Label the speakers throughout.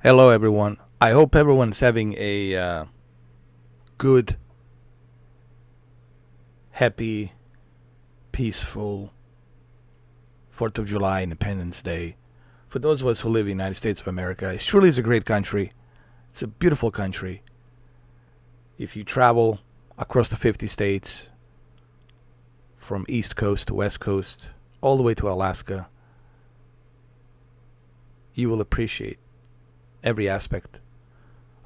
Speaker 1: Hello, everyone. I hope everyone's having a good, happy, peaceful 4th of July Independence Day. For those of us who live in the United States of America, it truly is a great country. It's a beautiful country. If you travel across the 50 states, from East Coast to West Coast, all the way to Alaska, you will appreciate every aspect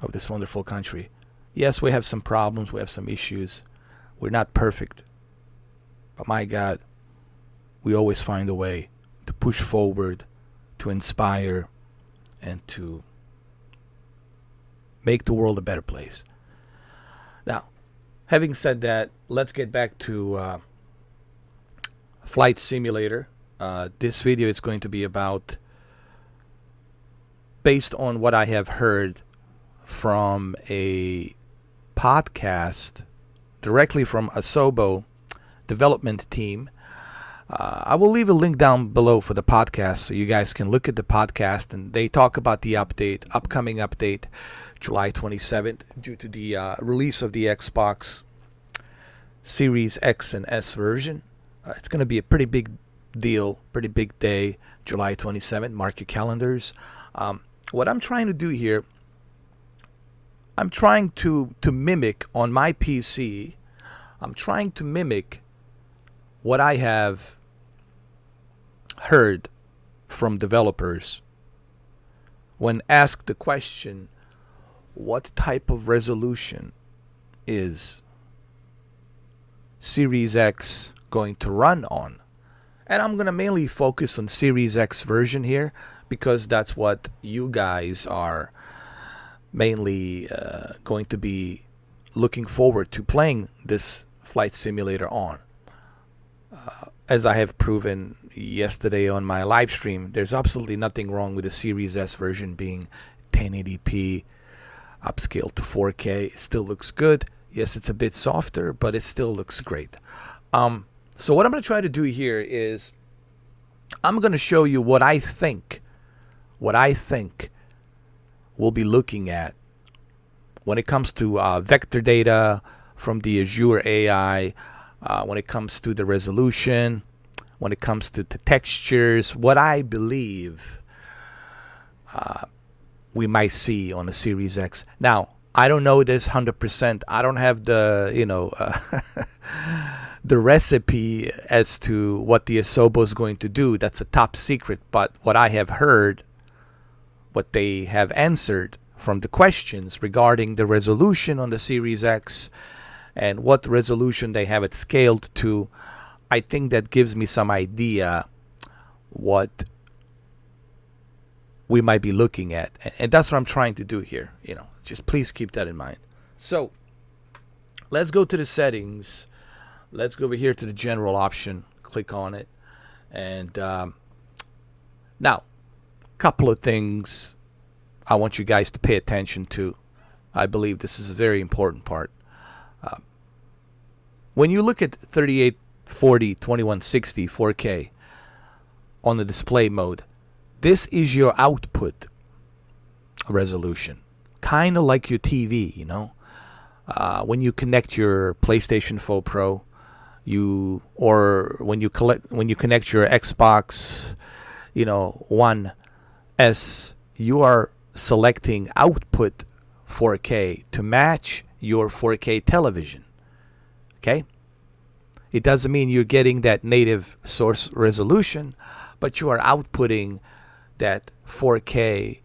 Speaker 1: of this wonderful country. Yes, we have some problems, we have some issues. We're not perfect. But my God, we always find a way to push forward, to inspire, and to make the world a better place. Now, having said that, let's get back to Flight Simulator. This video is going to be about, based on what I have heard from a podcast directly from Asobo development team. I will leave a link down below for the podcast so you guys can look at the podcast, and they talk about the upcoming update, July 27th, due to the release of the Xbox Series X and S version. It's going to be a pretty big deal, pretty big day, July 27th. Mark your calendars. What I'm trying to do here, I'm trying to mimic on my PC, I'm trying to mimic what I have heard from developers when asked the question, what type of resolution is Series X going to run on? And I'm going to mainly focus on Series X version here, because that's what you guys are mainly going to be looking forward to playing this flight simulator on. As I have proven yesterday on my live stream, there's absolutely nothing wrong with the Series S version being 1080p upscaled to 4K. It still looks good. Yes, it's a bit softer, but it still looks great. So what I'm going to try to do here is I'm going to show you what I think we'll be looking at when it comes to vector data from the Azure AI, when it comes to the resolution, when it comes to the textures, what I believe we might see on the Series X. Now, I don't know this 100%. I don't have the, the recipe as to what the Asobo is going to do. That's a top secret. But what I have heard, what they have answered from the questions regarding the resolution on the Series X and what resolution they have it scaled to, I think that gives me some idea what we might be looking at. And that's what I'm trying to do here. Just please keep that in mind. So let's go to the settings. Let's go over here to the general option, click on it. And now, couple of things I want you guys to pay attention to. I believe this is a very important part. When you look at 3840 2160 4K on the display mode, this is your output resolution, kind of like your TV. When you connect your PlayStation 4 Pro, when you connect your Xbox, One S, you are selecting output 4K to match your 4K television. Okay? It doesn't mean you're getting that native source resolution, but you are outputting that 4K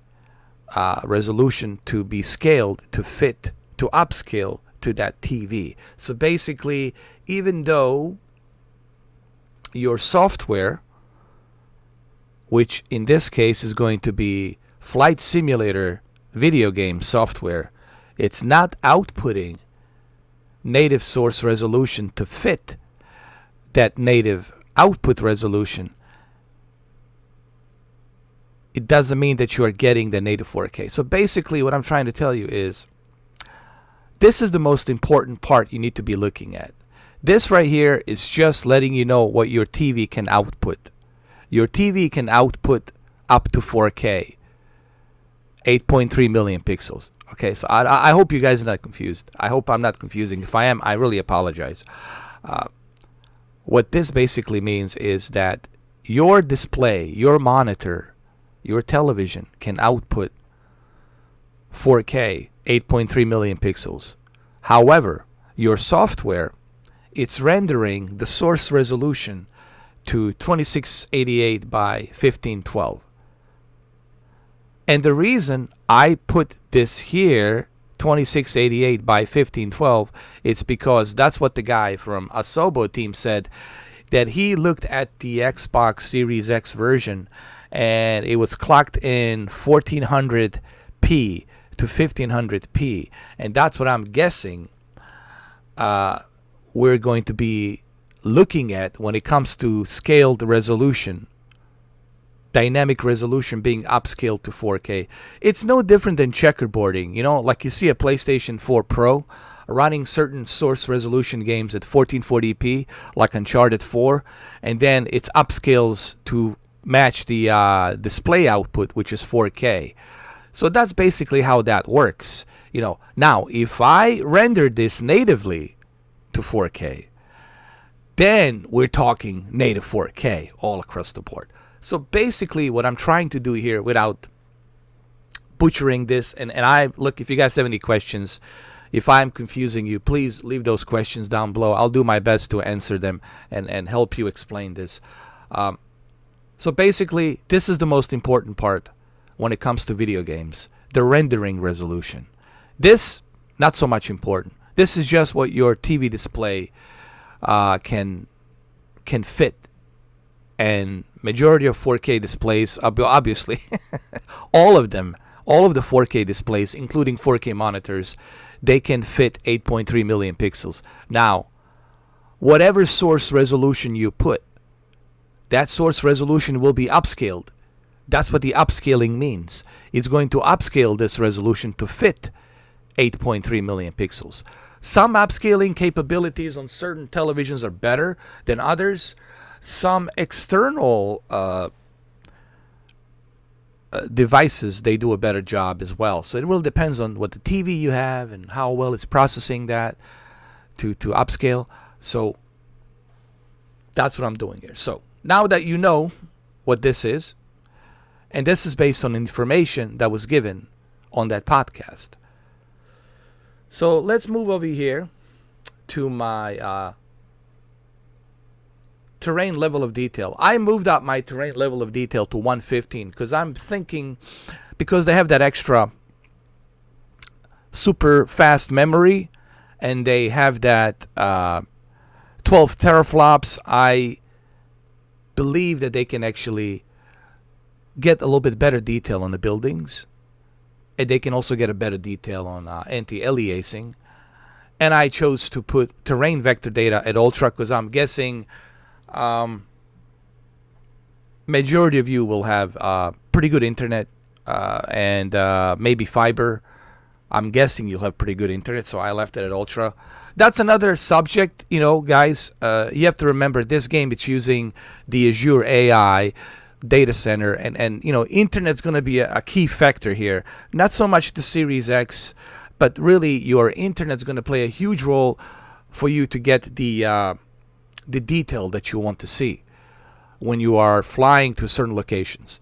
Speaker 1: resolution to be scaled to fit, to upscale to that TV. So basically, even though your software, which in this case is going to be Flight Simulator video game software, it's not outputting native source resolution to fit that native output resolution. It doesn't mean that you are getting the native 4K. So basically what I'm trying to tell you is, this is the most important part you need to be looking at. This right here is just letting you know what your TV can output. Your TV can output up to 4K. 8.3 million pixels. Okay, so I hope you guys are not confused. I hope I'm not confusing. If I am, I really apologize. What this basically means is that your display, your monitor, your television can output 4K, 8.3 million pixels. However, your software, it's rendering the source resolution to 2688 by 1512. And the reason I put this here, 2688 by 1512, it's because that's what the guy from Asobo team said, that he looked at the Xbox Series X version and it was clocked in 1400p to 1500p. And that's what I'm guessing we're going to be looking at when it comes to scaled resolution. Dynamic resolution being upscaled to 4K. It's no different than checkerboarding. You know, like you see a PlayStation 4 Pro running certain source resolution games at 1440p, like Uncharted 4, and then it's upscales to match the display output, which is 4K. So that's basically how that works. You know, now if I render this natively to 4K, then we're talking native 4K all across the board. So basically what I'm trying to do here, without butchering this, and I look, if you guys have any questions, if I'm confusing you, please leave those questions down below. I'll do my best to answer them and help you explain this. So basically, this is the most important part when it comes to video games, the rendering resolution. This, not so much important. This is just what your TV display can fit. And majority of 4K displays, obviously, all of them, all of the 4K displays, including 4K monitors, they can fit 8.3 million pixels. Now, whatever source resolution you put, that source resolution will be upscaled. That's what the upscaling means. It's going to upscale this resolution to fit 8.3 million pixels. Some upscaling capabilities on certain televisions are better than others. Some external devices, they do a better job as well. So it really depends on what the TV you have and how well it's processing that to upscale. So that's what I'm doing here. So now that you know what this is, and this is based on information that was given on that podcast. So let's move over here to my terrain level of detail. I moved up my terrain level of detail to 115 because I'm thinking, because they have that extra super fast memory and they have that 12 teraflops, I believe that they can actually get a little bit better detail on the buildings, and they can also get a better detail on anti-aliasing. And I chose to put terrain vector data at ultra because I'm guessing majority of you will have pretty good internet and maybe fiber. I'm guessing you'll have pretty good internet, so I left it at ultra. That's another subject, you know, guys. You have to remember this game, it's using the Azure AI data center, and you know, internet's going to be a key factor here. Not so much the Series X, but really your internet's going to play a huge role for you to get the detail that you want to see when you are flying to certain locations.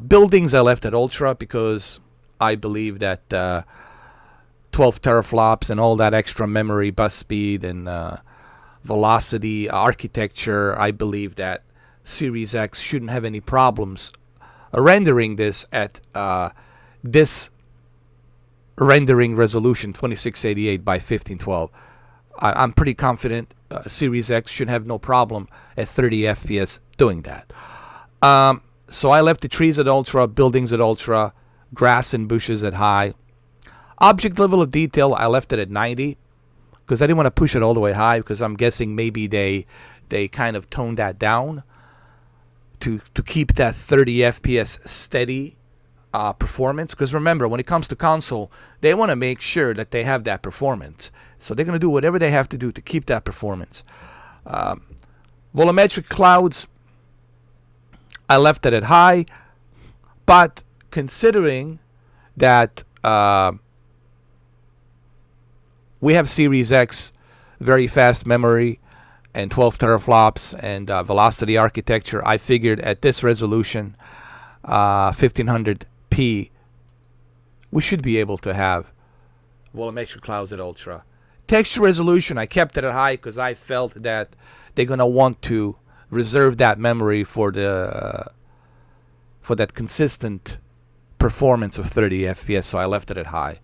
Speaker 1: Buildings I left at ultra because I believe that 12 teraflops and all that extra memory, bus speed, and velocity architecture, I believe that Series X shouldn't have any problems rendering this at this rendering resolution 2688 by 1512. I'm pretty confident Series X should have no problem at 30 FPS doing that. So I left the trees at ultra, buildings at ultra, grass and bushes at high. Object level of detail, I left it at 90 because I didn't want to push it all the way high because I'm guessing maybe they kind of toned that down to keep that 30 FPS steady performance. Because remember, when it comes to console, they want to make sure that they have that performance. So they're going to do whatever they have to do to keep that performance. Volumetric clouds, I left it at high. But considering that we have Series X, very fast memory, and 12 teraflops and velocity architecture. I figured at this resolution, 1500p, we should be able to have volumetric clouds at ultra. Texture resolution, I kept it at high because I felt that they're gonna want to reserve that memory for that consistent performance of 30 FPS, so I left it at high.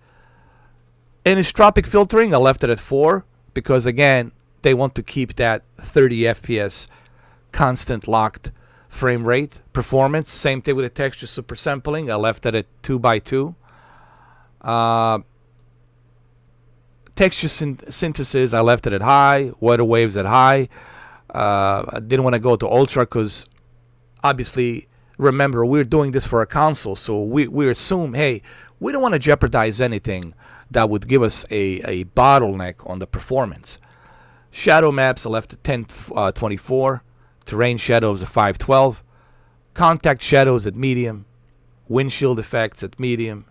Speaker 1: Anisotropic filtering, I left it at 4 because again, they want to keep that 30 FPS constant locked frame rate performance. Same thing with the texture super sampling. I left it at 2x2. Texture synthesis, I left it at high. Weather waves at high. I didn't want to go to ultra because obviously, remember, we're doing this for a console, so we assume, hey, we don't want to jeopardize anything that would give us a bottleneck on the performance. Shadow maps, I left at 1024. Terrain shadows at 512. Contact shadows at medium. Windshield effects at medium.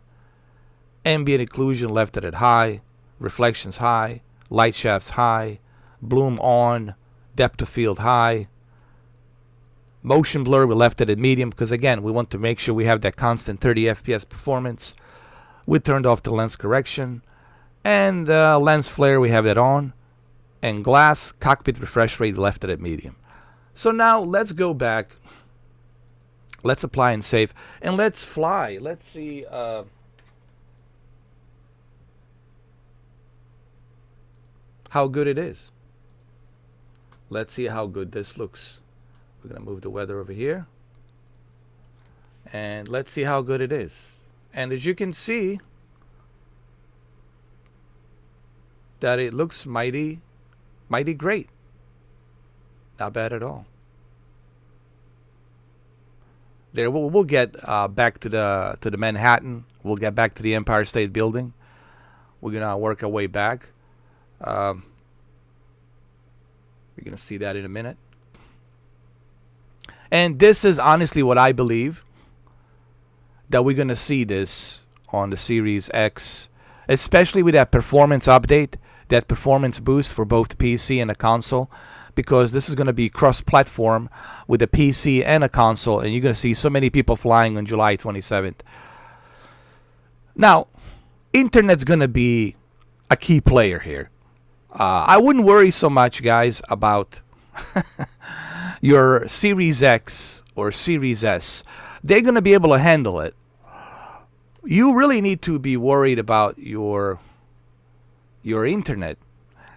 Speaker 1: Ambient occlusion left it at high. Reflections high. Light shafts high. Bloom on. Depth of field high. Motion blur, we left it at medium because again, we want to make sure we have that constant 30 FPS performance. We turned off the lens correction. And lens flare, we have that on. And glass cockpit refresh rate, left it at medium. So now let's go back. Let's apply and save. And let's fly. Let's see. How good it is. Let's see how good this looks. We're going to move the weather over here. And let's see how good it is. And as you can see, that it looks mighty great. Not bad at all. There, we'll get back to the Manhattan. We'll get back to the Empire State Building. We're gonna work our way back. We're gonna see that in a minute. And this is honestly what I believe that we're gonna see this on the Series X, especially with that performance update, that performance boost for both PC and a console, because this is going to be cross-platform with a PC and a console, and you're going to see so many people flying on July 27th. Now, internet's going to be a key player here. I wouldn't worry so much, guys, about your Series X or Series S. They're going to be able to handle it. You really need to be worried about your internet.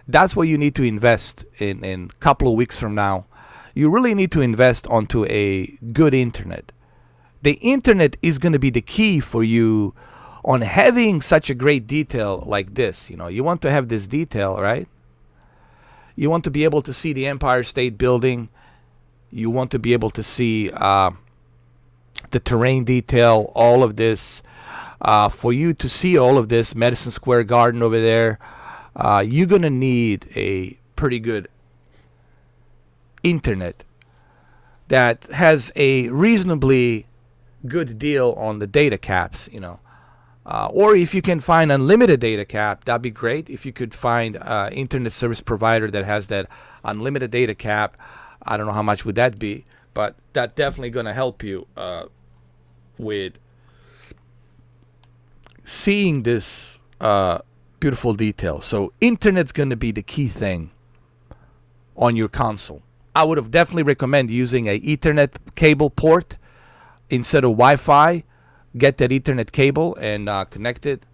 Speaker 1: That's what you need to invest in a couple of weeks from now. You really need to invest onto a good internet. The internet is going to be the key for you on having such a great detail like this. You know, you want to have this detail, right? You want to be able to see the Empire State Building. You want to be able to see the terrain detail, all of this. For you to see all of this, Madison Square Garden over there, you're going to need a pretty good internet that has a reasonably good deal on the data caps, you know. Or if you can find unlimited data cap, that'd be great. If you could find internet service provider that has that unlimited data cap, I don't know how much would that be, but that definitely going to help you with seeing this beautiful detail. So internet's going to be the key thing on your console. I would have definitely recommend using a Ethernet cable port instead of Wi-Fi. Get that Ethernet cable and connect it.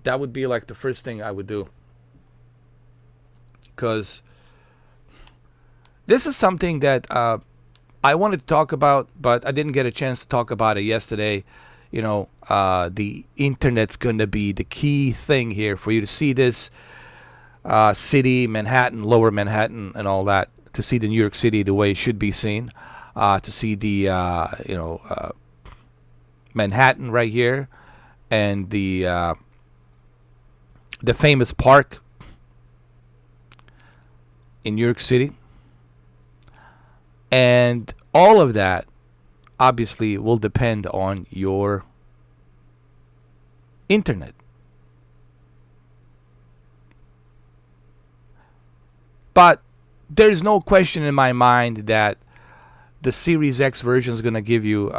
Speaker 1: That would be like the first thing I would do, because this is something that I wanted to talk about, but I didn't get a chance to talk about it yesterday. You know, the internet's going to be the key thing here for you to see this city, Manhattan, Lower Manhattan, and all that. To see the New York City the way it should be seen. To see the, Manhattan right here, and the famous park in New York City. And all of that obviously will depend on your internet. But there's no question in my mind that the Series X version is going to give you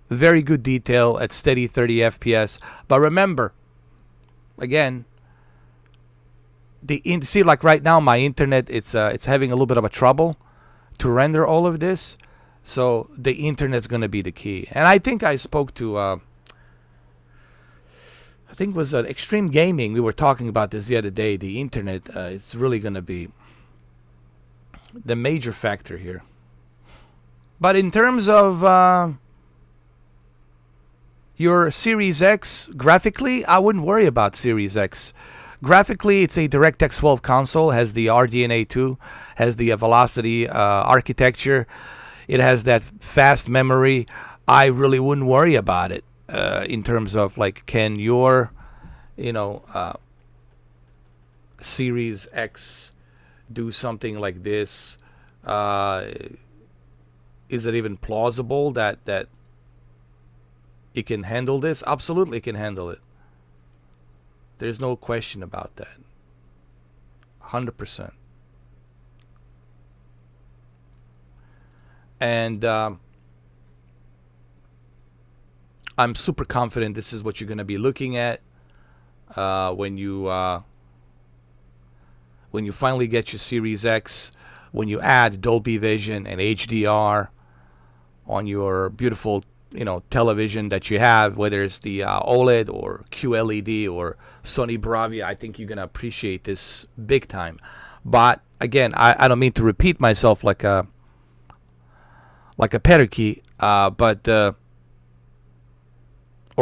Speaker 1: very good detail at steady 30 FPS. But remember, again, see, like right now, my internet it's having a little bit of a trouble to render all of this. So the internet's going to be the key. And I think I spoke to I think it was Extreme Gaming. We were talking about this the other day. The internet, it's really going to be the major factor here. But in terms of your Series X, graphically, I wouldn't worry about Series X. Graphically, it's a DirectX 12 console, has the RDNA 2, has the Velocity architecture. It has that fast memory. I really wouldn't worry about it in terms of, like, can your, Series X do something like this? Is it even plausible that it can handle this? Absolutely, it can handle it. There's no question about that. 100%. And I'm super confident this is what you're going to be looking at when you finally get your Series X, when you add Dolby Vision and HDR on your beautiful television that you have, whether it's the OLED or QLED or Sony Bravia. I think you're going to appreciate this big time. But again, I don't mean to repeat myself like a parakeet, but or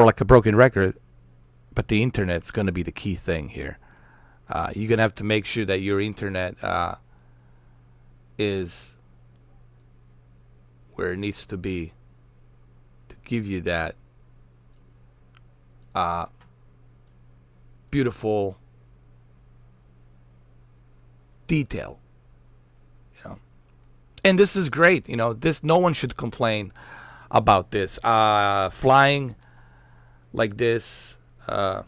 Speaker 1: like a broken record, but the internet's going to be the key thing here. You're going to have to make sure that your internet is where it needs to be to give you that beautiful detail. And this is great. This, no one should complain about this. Flying like this, no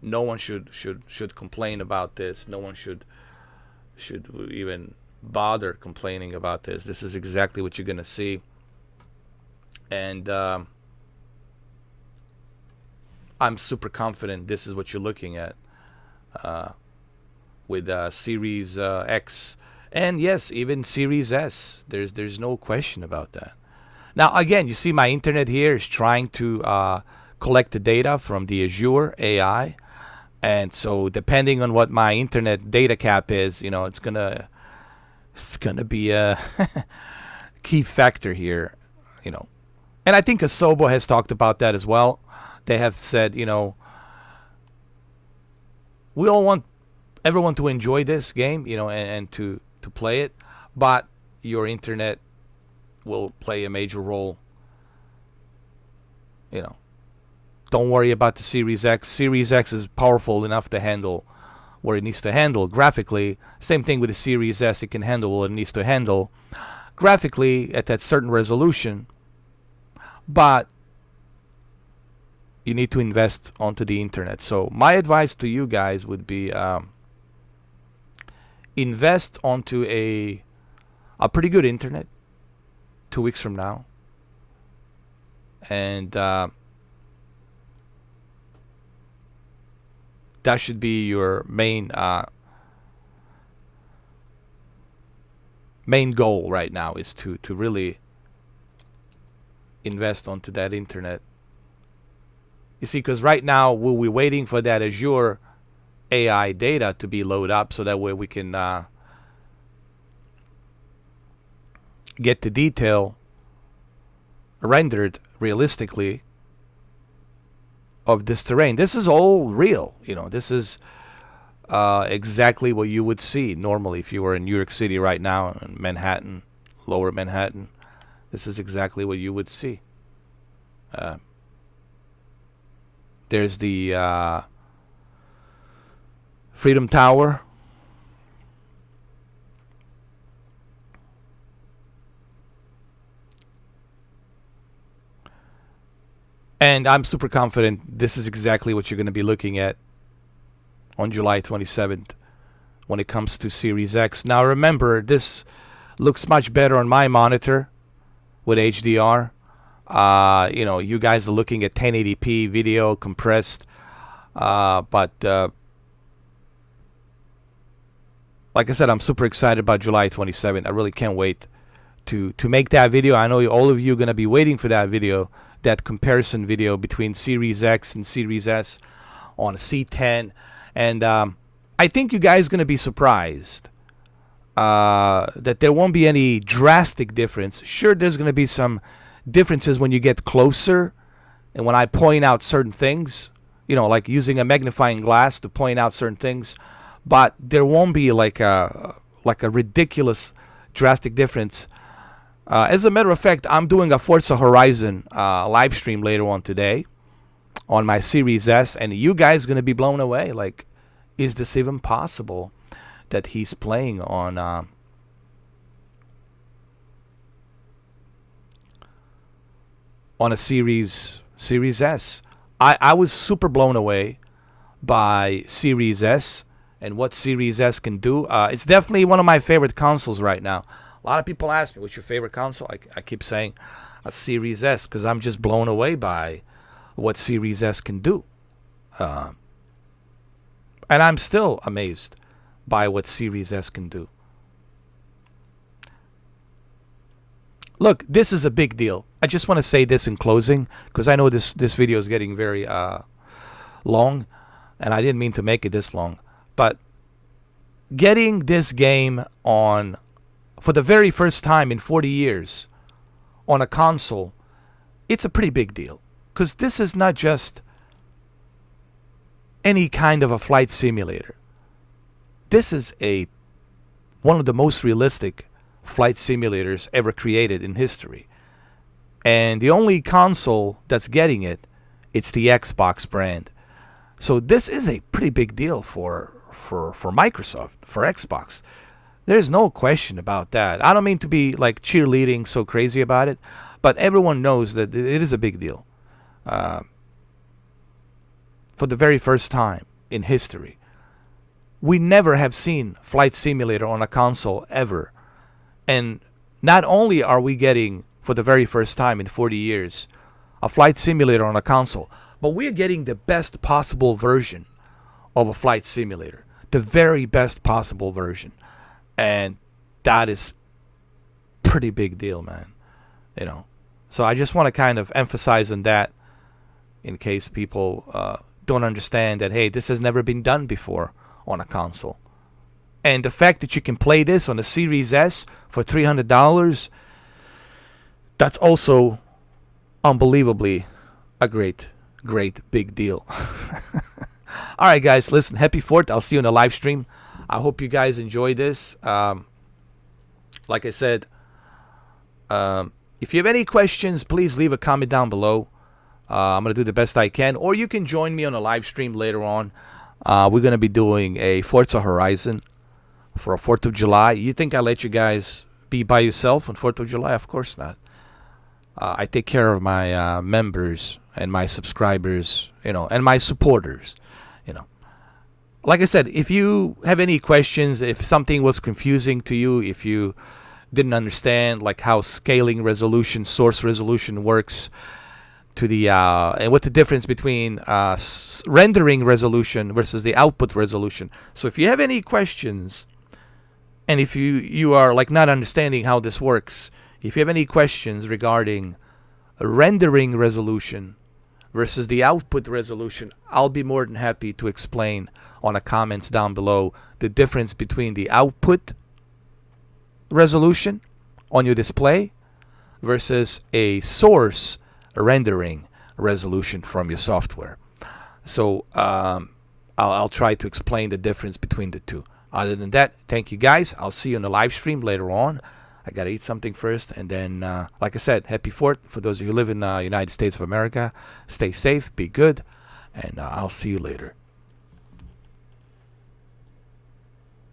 Speaker 1: one should complain about this. No one should even bother complaining about this. This is exactly what you're gonna see. And I'm super confident this is what you're looking at with Series X, and yes, even Series S. There's no question about that. Now again, you see my internet here is trying to collect the data from the Azure AI, and so depending on what my internet data cap is, it's gonna be a key factor here, And I think Asobo has talked about that as well. They have said, we all want everyone to enjoy this game, and to play it, but your internet will play a major role. Don't worry about the Series X. Series X is powerful enough to handle what it needs to handle graphically. Same thing with the Series S. It can handle what it needs to handle graphically at that certain resolution. But you need to invest onto the internet. So my advice to you guys would be invest onto a pretty good internet 2 weeks from now. And that should be your main goal right now, is to really invest onto that internet. You see, because right now we're waiting for that Azure AI data to be loaded up, so that way we can get the detail rendered realistically of this terrain. This is all real. This is exactly what you would see normally if you were in New York City right now, in Manhattan, lower Manhattan. This is exactly what you would see. There's the Freedom Tower. And I'm super confident this is exactly what you're going to be looking at on July 27th when it comes to Series X. Now remember, this looks much better on my monitor with HDR. You guys are looking at 1080p video compressed. But like I said, I'm super excited about July 27th. I really can't wait to make that video. I know all of you are going to be waiting for that video, that comparison video between Series X and Series S on C10. And I think you guys are going to be surprised that there won't be any drastic difference. Sure, there's going to be some differences when you get closer and when I point out certain things, like using a magnifying glass to point out certain things. But there won't be like a ridiculous drastic difference. As a matter of fact, I'm doing a Forza Horizon live stream later on today on my Series S, and you guys are going to be blown away. Like, is this even possible that he's playing on a Series S? I was super blown away by Series S and what Series S can do. It's definitely one of my favorite consoles right now. A lot of people ask me, what's your favorite console? I keep saying a Series S because I'm just blown away by what Series S can do. And I'm still amazed by what Series S can do. Look, this is a big deal. I just want to say this in closing because I know this video is getting very long, and I didn't mean to make it this long. But getting this game on for the very first time in 40 years on a console, it's a pretty big deal. Because this is not just any kind of a flight simulator. This is one of the most realistic flight simulators ever created in history. And the only console that's getting it, it's the Xbox brand. So this is a pretty big deal for Microsoft, for Xbox. There's no question about that. I don't mean to be like cheerleading so crazy about it, but everyone knows that it is a big deal. For the very first time in history. We never have seen Flight Simulator on a console ever. And not only are we getting, for the very first time in 40 years, a Flight Simulator on a console, but we're getting the best possible version of a Flight Simulator. The very best possible version. And that is pretty big deal, man. So I just want to kind of emphasize on that in case people don't understand that, hey, this has never been done before on a console. And the fact that you can play this on the Series S for $300, that's also unbelievably a great big deal. All right, guys, listen, happy 4th. I'll see you in the live stream. I hope you guys enjoy this. Like I said, if you have any questions, please leave a comment down below. I'm going to do the best I can. Or you can join me on a live stream later on. We're going to be doing a Forza Horizon for a 4th of July. You think I'll let you guys be by yourself on 4th of July? Of course not. I take care of my members and my subscribers, and my supporters, Like I said, if you have any questions, if something was confusing to you, if you didn't understand like how scaling resolution, source resolution works, to the and what the difference between rendering resolution versus the output resolution. So if you have any questions, and if you are like not understanding how this works, if you have any questions regarding rendering resolution versus the output resolution, I'll be more than happy to explain on the comments down below the difference between the output resolution on your display versus a source rendering resolution from your software. So I'll try to explain the difference between the two. Other than that, thank you guys. I'll see you in the live stream later on. I gotta eat something first, and then like I said, happy 4th for those of you who live in the United States of America. Stay safe, be good, and I'll see you later.